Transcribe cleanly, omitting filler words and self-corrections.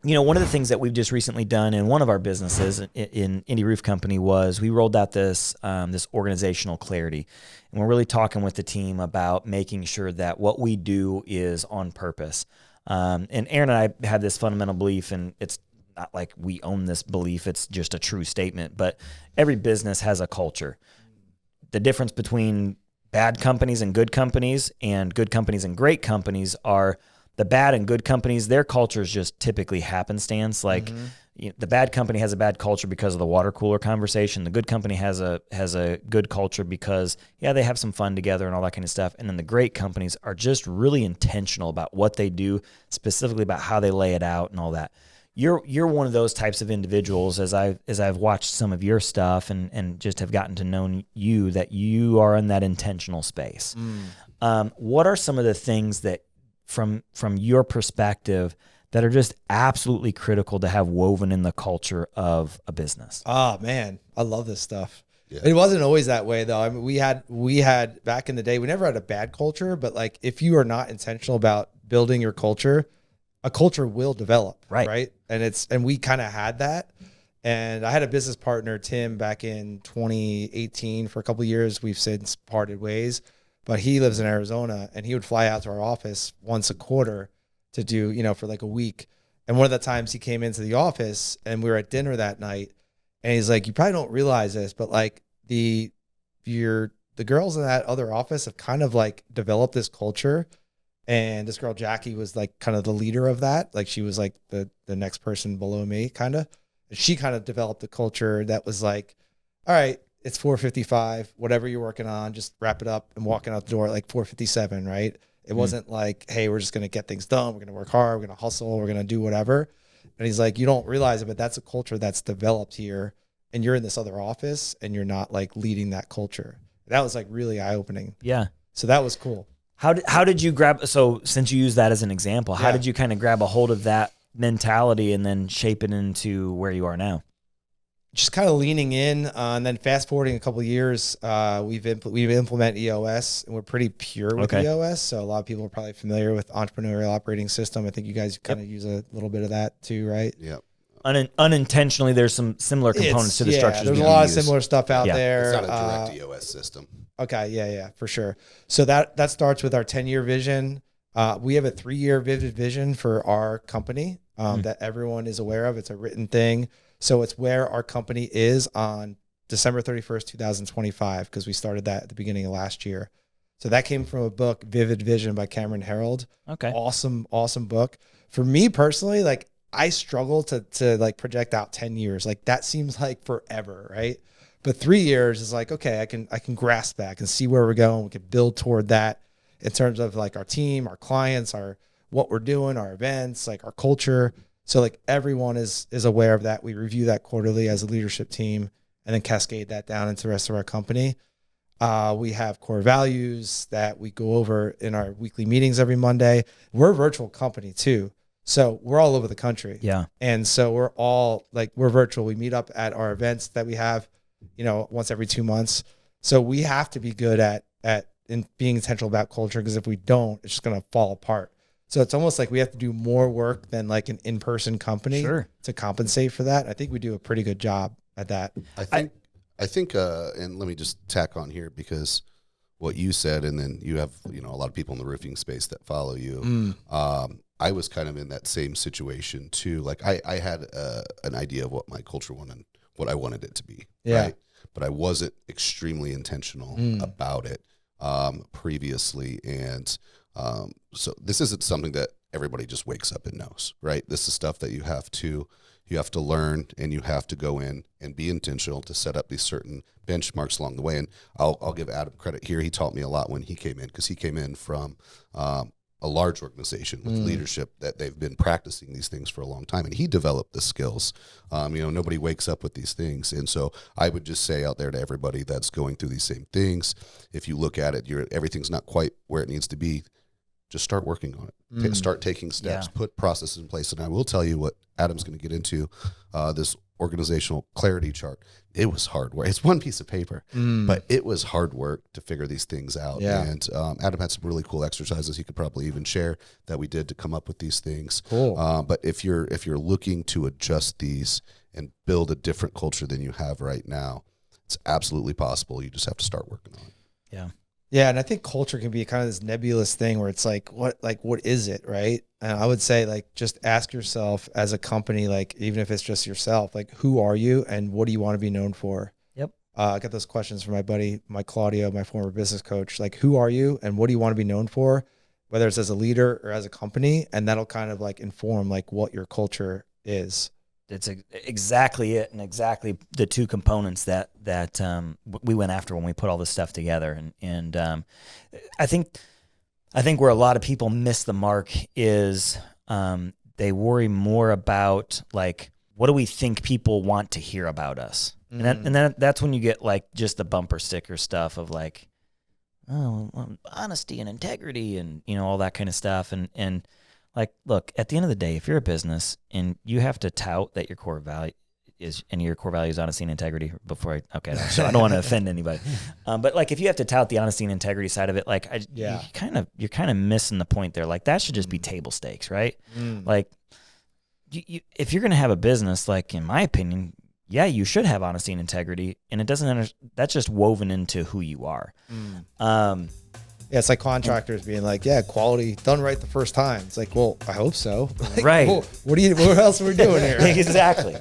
one of the things that we've just recently done in one of our businesses in Indie Roof Company was we rolled out this organizational clarity. And we're really talking with the team about making sure that what we do is on purpose. And Aaron and I have this fundamental belief, and it's not like we own this belief, it's just a true statement, but every business has a culture. The difference between bad companies and good companies and great companies are the bad and good companies, their culture is just typically happenstance. Like the bad company has a bad culture because of the water cooler conversation. The good company has a good culture because, they have some fun together and all that kind of stuff. And then the great companies are just really intentional about what they do, specifically about how they lay it out and all that. You're one of those types of individuals, as I've watched some of your stuff and just have gotten to know you, that you are in that intentional space. What are some of the things that from your perspective that are just absolutely critical to have woven in the culture of a business? Oh man, I love this stuff. Yeah. It wasn't always that way though. I mean, we had back in the day, we never had a bad culture, but like if you are not intentional about building your culture, a culture will develop. Right. And we kind of had that. And I had a business partner, Tim, back in 2018 for a couple of years. We've since parted ways. But he lives in Arizona, and he would fly out to our office once a quarter to do, for like a week. And one of the times he came into the office, and we were at dinner that night, and he's like, "You probably don't realize this, but like the girls in that other office have kind of like developed this culture." And this girl, Jackie, was like kind of the leader of that. Like she was like the next person below me, kind of. And she kind of developed a culture that was like, all right, it's 4:55, whatever you're working on, just wrap it up and walking out the door at like 4:57, right? It wasn't like, hey, we're just going to get things done. We're going to work hard. We're going to hustle. We're going to do whatever. And he's like, you don't realize it, but that's a culture that's developed here. And you're in this other office and you're not like leading that culture. That was like really eye-opening. Yeah. So that was cool. How did you grab, so since you use that as an example, how did you kind of grab a hold of that mentality and then shape it into where you are now? Just kind of leaning in, and then fast forwarding a couple of years, we've implemented EOS, and we're pretty pure with EOS. So a lot of people are probably familiar with Entrepreneurial Operating System. I think you guys kind of use a little bit of that too, right? Yep. Unintentionally, there's some similar components to the structures. There's a lot of similar stuff out there. It's not a direct EOS system. Okay, yeah, for sure. So that starts with our 10-year vision. We have a 3-year vivid vision for our company that everyone is aware of. It's a written thing. So it's where our company is on December 31st, 2025, because we started that at the beginning of last year. So that came from a book, Vivid Vision by Cameron Herold. Okay. Awesome book. For me personally, like I struggle to like project out 10 years. Like that seems like forever, right? But 3 years is like, okay, I can grasp that, I can see where we're going. We can build toward that in terms of like our team, our clients, what we're doing, our events, like our culture. So like everyone is aware of that. We review that quarterly as a leadership team and then cascade that down into the rest of our company. We have core values that we go over in our weekly meetings every Monday. We're a virtual company too. So we're all over the country. Yeah. And so we're virtual. We meet up at our events that we have, once every 2 months. So we have to be good at being intentional about culture, because if we don't, it's just going to fall apart. So it's almost like we have to do more work than like an in-person company to compensate for that. I think we do a pretty good job at that. I think, and let me just tack on here, because what you said, and then you have, a lot of people in the roofing space that follow you. I was kind of in that same situation too. Like I had an idea of what my culture wanted, what I wanted it to be. Yeah. Right? But I wasn't extremely intentional about it previously. And so this isn't something that everybody just wakes up and knows, right? This is stuff that you have to learn, and you have to go in and be intentional to set up these certain benchmarks along the way. And I'll give Adam credit here. He taught me a lot when he came in, because he came in from a large organization with leadership that they've been practicing these things for a long time, and he developed the skills. Nobody wakes up with these things. And so I would just say out there to everybody that's going through these same things, if you look at it, everything's not quite where it needs to be. Just start working on it. Start taking steps, put processes in place. And I will tell you what Adam's going to get into, this organizational clarity chart. It was hard work. It's one piece of paper, but it was hard work to figure these things out. Yeah. And Adam had some really cool exercises he could probably even share that we did to come up with these things. Cool. But if you're looking to adjust these and build a different culture than you have right now, it's absolutely possible. You just have to start working on it. Yeah. Yeah, and I think culture can be kind of this nebulous thing where it's like, what is it, right? And I would say, like, just ask yourself as a company, like, even if it's just yourself, like, who are you and what do you want to be known for? Yep. I got those questions from my buddy, Mike Claudio, my former business coach. Like, who are you and what do you want to be known for, whether it's as a leader or as a company? And that'll kind of like inform like what your culture is. It's exactly it, and exactly the two components that we went after when we put all this stuff together. And I think where a lot of people miss the mark is they worry more about, like, what do we think people want to hear about us, and that's when you get like just the bumper sticker stuff of like, oh, honesty and integrity and all that kind of stuff, and like, look, at the end of the day, if you're a business and you have to tout that your core value is honesty and integrity, I don't want to offend anybody, but like, if you have to tout the honesty and integrity side of it, like, you're kind of missing the point there. Like, that should just be table stakes, right? Like, if you're going to have a business, like, in my opinion, yeah, you should have honesty and integrity, and that's just woven into who you are. Yeah, it's like contractors being like, yeah, quality done right the first time. It's like, well, I hope so. Like, right. Well, what else are we doing here? Exactly.